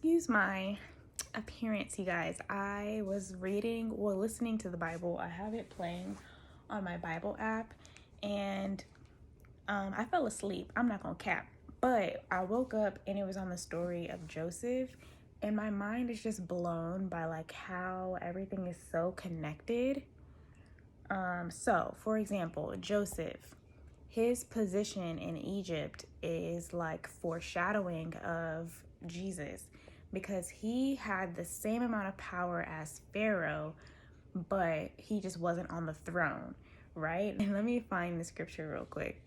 Excuse my appearance, you guys. I was listening to the Bible. I have it playing on my Bible app, and I fell asleep. I'm not gonna cap, but I woke up and it was on the story of Joseph, and my mind is just blown by like how everything is so connected. So for example, Joseph, his position in Egypt is like foreshadowing of Jesus, because he had the same amount of power as Pharaoh, but he just wasn't on the throne, right? And let me find the scripture real quick.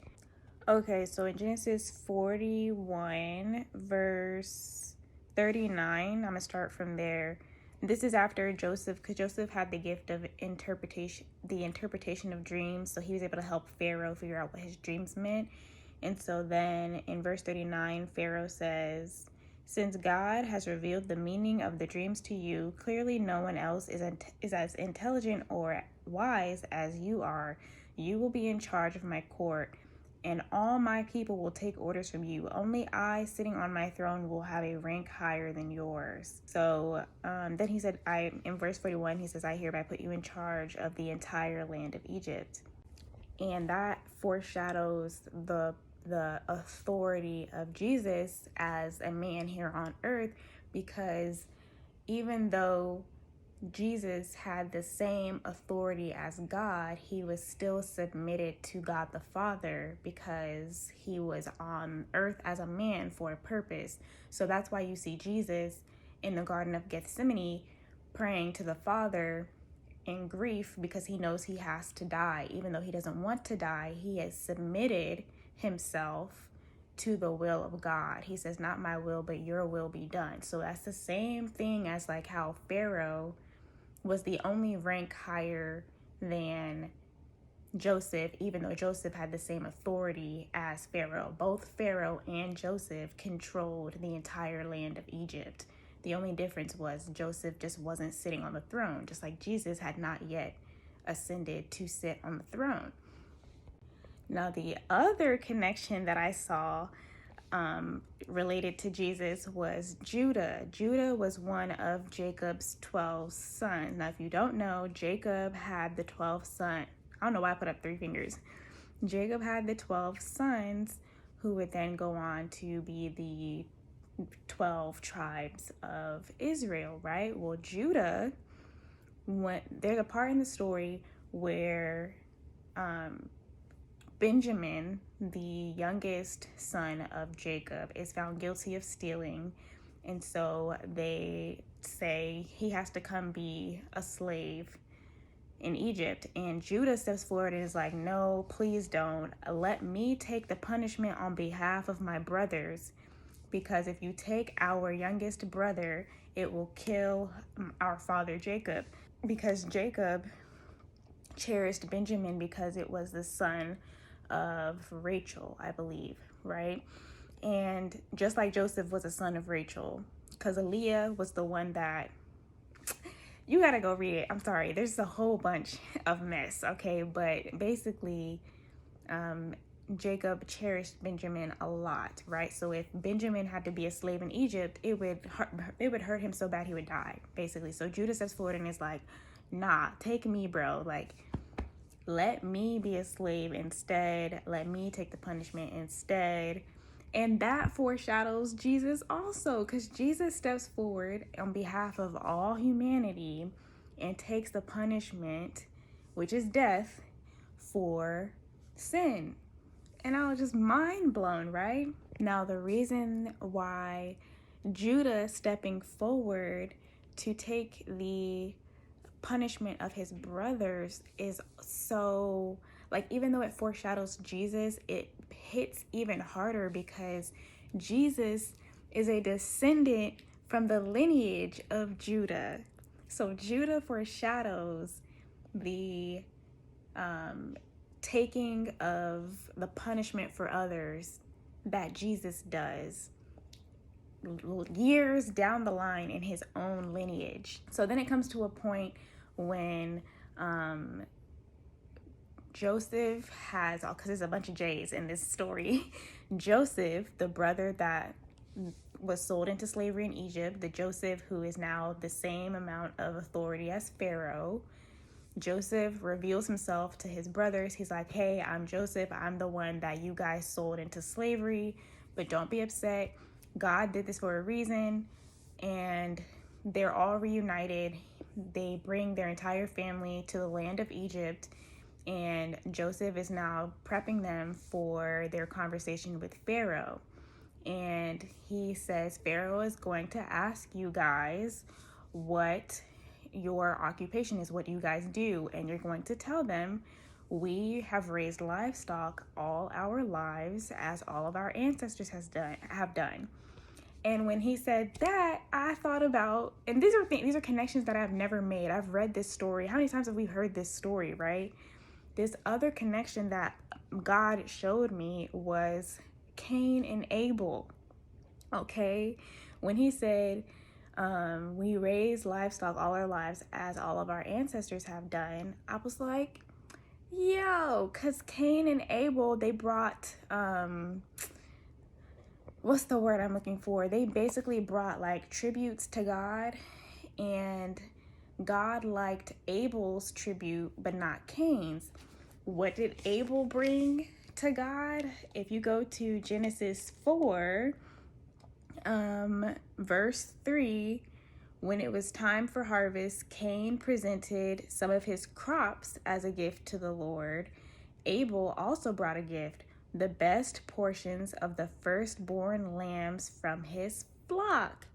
Okay, so in Genesis 41, verse 39, I'm gonna start from there. This is after Joseph, because Joseph had the gift of interpretation of dreams, so he was able to help Pharaoh figure out what his dreams meant. And so then in verse 39, Pharaoh says, "Since God has revealed the meaning of the dreams to you, clearly no one else is as intelligent or wise as you are. You will be in charge of my court, and all my people will take orders from you. Only I, sitting on my throne, will have a rank higher than yours." So then he said, in verse 41, he says, "I hereby put you in charge of the entire land of Egypt." And that foreshadows the authority of Jesus as a man here on earth, because even though Jesus had the same authority as God, he was still submitted to God the Father because he was on earth as a man for a purpose. So that's why you see Jesus in the Garden of Gethsemane praying to the Father in grief, because he knows he has to die. Even though he doesn't want to die, he has submitted himself to the will of God. He says, "Not my will, but your will be done." So that's the same thing as like how Pharaoh was the only rank higher than Joseph, even though Joseph had the same authority as Pharaoh. Both Pharaoh and Joseph controlled the entire land of Egypt. The only difference was Joseph just wasn't sitting on the throne, just like Jesus had not yet ascended to sit on the throne. Now, the other connection that I saw related to Jesus was Judah. Judah was one of Jacob's 12 sons. Now, if you don't know, Jacob had the 12 sons. I don't know why I put up 3 fingers. Jacob had the 12 sons who would then go on to be the 12 tribes of Israel, right? Well, Judah, there's a part in the story where Benjamin, the youngest son of Jacob, is found guilty of stealing. And so they say he has to come be a slave in Egypt. And Judah steps forward and is like, "No, please don't. Let me take the punishment on behalf of my brothers. Because if you take our youngest brother, it will kill our father Jacob." Because Jacob cherished Benjamin because it was the son of Rachel, I believe, right? And just like Joseph was a son of Rachel, because Leah was the one that, you gotta go read it. I'm sorry, there's a whole bunch of mess, okay? But basically, Jacob cherished Benjamin a lot, right? So if Benjamin had to be a slave in Egypt, it would hurt him so bad he would die, basically. So Judah steps forward and is like, "Nah, take me, bro. Like, let me be a slave instead. Let me take the punishment instead." And that foreshadows Jesus also, because Jesus steps forward on behalf of all humanity and takes the punishment, which is death, for sin. And I was just mind blown, right? Now, the reason why Judah stepping forward to take the punishment of his brothers is so, like, even though it foreshadows Jesus, it hits even harder because Jesus is a descendant from the lineage of Judah. So Judah foreshadows the taking of the punishment for others that Jesus does years down the line in his own lineage. So then it comes to a point when Joseph because there's a bunch of J's in this story. Joseph, the brother that was sold into slavery in Egypt. The Joseph who is now the same amount of authority as Pharaoh. Joseph reveals himself to his brothers. He's like, hey, I'm Joseph. I'm the one that you guys sold into slavery, but don't be upset. God did this for a reason. And they're all reunited. They bring their entire family to the land of Egypt. And Joseph is now prepping them for their conversation with Pharaoh. And he says, Pharaoh is going to ask you guys what your occupation is, what you guys do. And you're going to tell them, we have raised livestock all our lives, as all of our ancestors have done. And when he said that, I thought about, and these are connections that I've never made. I've read this story. How many times have we heard this story, right? This other connection that God showed me was Cain and Abel. Okay? When he said, we raise livestock all our lives as all of our ancestors have done, I was like, yo, because Cain and Abel, they brought, what's the word I'm looking for? They basically brought like tributes to God, and God liked Abel's tribute, but not Cain's. What did Abel bring to God? If you go to Genesis 4, verse 3, when it was time for harvest, Cain presented some of his crops as a gift to the Lord. Abel also brought a gift, the best portions of the firstborn lambs from his flock.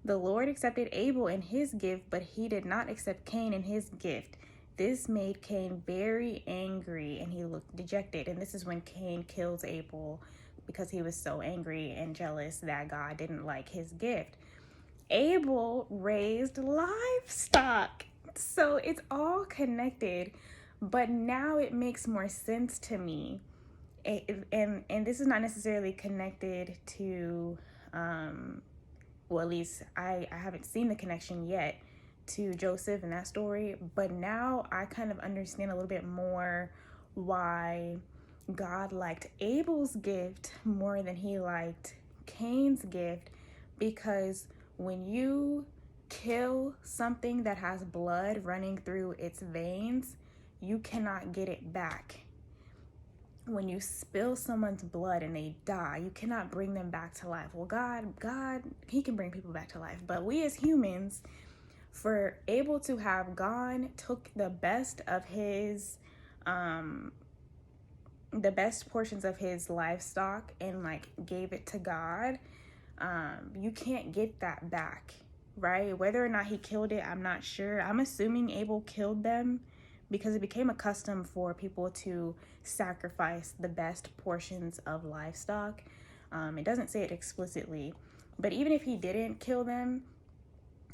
The Lord accepted Abel in his gift, but he did not accept Cain in his gift. This made Cain very angry, and he looked dejected. And this is when Cain kills Abel because he was so angry and jealous that God didn't like his gift. Abel raised livestock. So it's all connected, but now it makes more sense to me. And this is not necessarily connected to, well, at least I haven't seen the connection yet to Joseph in that story, but now I kind of understand a little bit more why God liked Abel's gift more than he liked Cain's gift, because when you kill something that has blood running through its veins, you cannot get it back. When you spill someone's blood and they die, you cannot bring them back to life. Well, God, he can bring people back to life, but we as humans, for Abel to have gone, took the best of his, the best portions of his livestock and like gave it to God, you can't get that back, right? Whether or not he killed it, I'm not sure. I'm assuming Abel killed them because it became a custom for people to sacrifice the best portions of livestock. It doesn't say it explicitly, but even if he didn't kill them,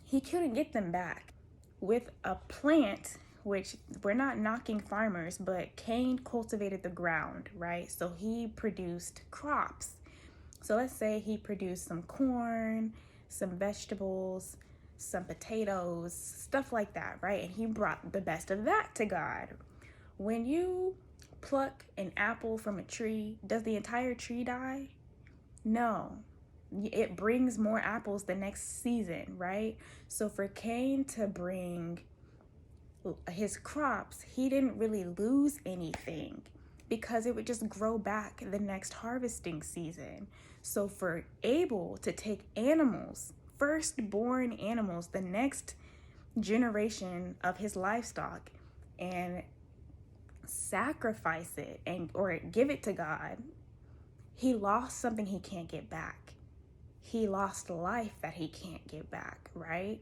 he couldn't get them back. With a plant, which we're not knocking farmers, but Cain cultivated the ground, right? So he produced crops. So let's say he produced some corn, some vegetables, some potatoes, stuff like that, right? And he brought the best of that to God. When you pluck an apple from a tree, does the entire tree die? No. It brings more apples the next season, right? So for Cain to bring his crops, he didn't really lose anything because it would just grow back the next harvesting season. So for Abel to take animals, firstborn animals, the next generation of his livestock, and sacrifice it or give it to God, he lost something he can't get back. He lost life that he can't get back, right?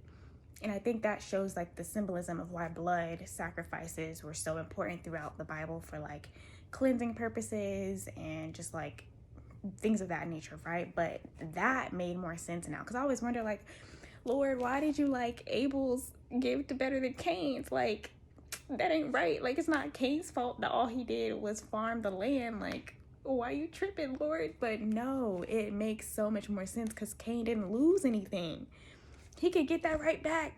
And I think that shows like the symbolism of why blood sacrifices were so important throughout the Bible for like cleansing purposes and just like things of that nature, right? But that made more sense now, because I always wonder like, Lord, why did you like Abel's gift better than Cain's? Like, that ain't right. Like, it's not Cain's fault that all he did was farm the land. Like, why you tripping, Lord? But no, it makes so much more sense because Cain didn't lose anything. He could get that right back.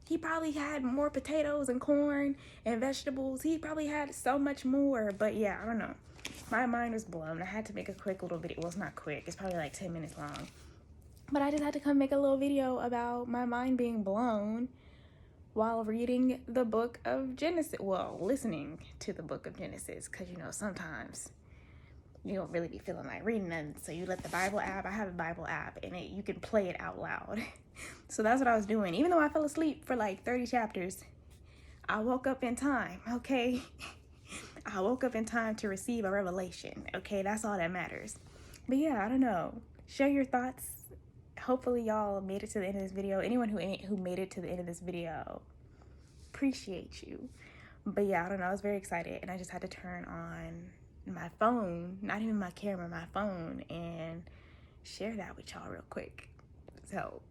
He probably had more potatoes and corn and vegetables. He probably had so much more. But yeah, I don't know. My mind was blown. I had to make a quick little video. Well, it's not quick. It's probably like 10 minutes long. But I just had to come make a little video about my mind being blown while reading the book of Genesis. Well, listening to the book of Genesis, because you know sometimes you don't really be feeling like reading them, so you let the Bible app. I have a Bible app, and you can play it out loud. So that's what I was doing. Even though I fell asleep for like 30 chapters, I woke up in time. Okay. I woke up in time to receive a revelation. Okay, that's all that matters. But yeah, I don't know. Share your thoughts. Hopefully y'all made it to the end of this video. Anyone who made it to the end of this video, appreciate you. But yeah, I don't know. I was very excited, and I just had to turn on my phone, not even my camera, my phone, and share that with y'all real quick. So